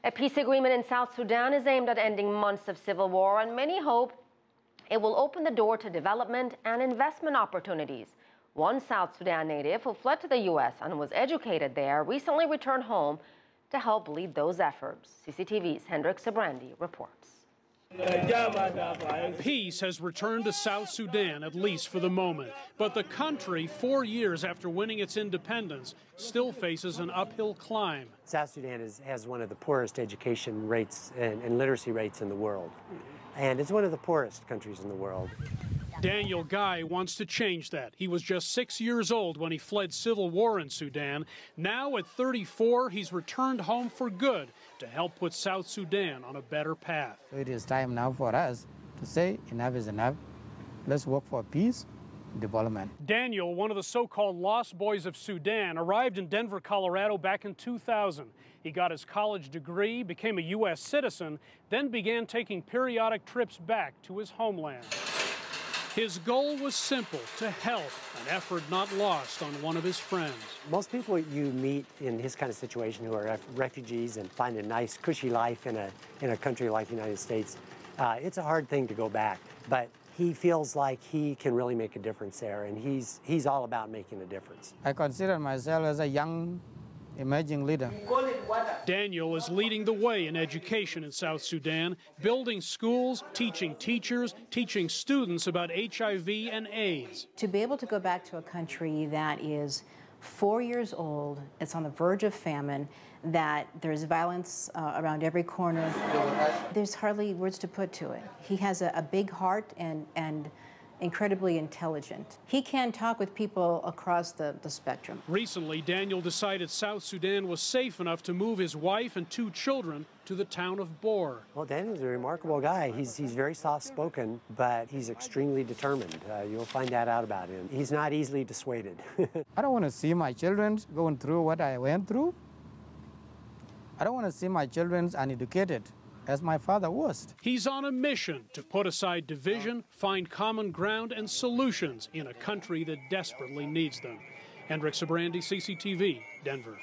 A peace agreement in South Sudan is aimed at ending months of civil war, and many hope it will open the door to development and investment opportunities. One South Sudan native who fled to the U.S. and was educated there recently returned home to help lead those efforts. CCTV's Hendrik Sybrandy reports. Peace has returned to South Sudan, at least for the moment. But the country, 4 years after winning its independence, still faces an uphill climb. South Sudan has one of the poorest education rates and literacy rates in the world. And it's one of the poorest countries in the world. Daniel Guy wants to change that. He was just 6 years old when he fled civil war in Sudan. Now at 34, he's returned home for good to help put South Sudan on a better path. It is time now for us to say enough is enough. Let's work for peace and development. Daniel, one of the so-called lost boys of Sudan, arrived in Denver, Colorado back in 2000. He got his college degree, became a U.S. citizen, then began taking periodic trips back to his homeland. His goal was simple, to help, an effort not lost on one of his friends. Most people you meet in his kind of situation who are refugees and find a nice, cushy life in a country like the United States, it's a hard thing to go back. But he feels like he can really make a difference there, and he's all about making a difference. I consider myself as a young, emerging leader. Daniel is leading the way in education in South Sudan, building schools, teaching teachers, teaching students about HIV and AIDS. To be able to go back to a country that is 4 years old, it's on the verge of famine, that there's violence around every corner, there's hardly words to put to it. He has a big heart and incredibly intelligent. He can talk with people across the spectrum. Recently, Daniel decided South Sudan was safe enough to move his wife and 2 children to the town of Bor. Well, Daniel's a remarkable guy. He's very soft-spoken, but he's extremely determined. You'll find that out about him. He's not easily dissuaded. I don't want to see my children going through what I went through. I don't want to see my children uneducated, as my father was. He's on a mission to put aside division, find common ground and solutions in a country that desperately needs them. Hendrik Sybrandy, CCTV, Denver.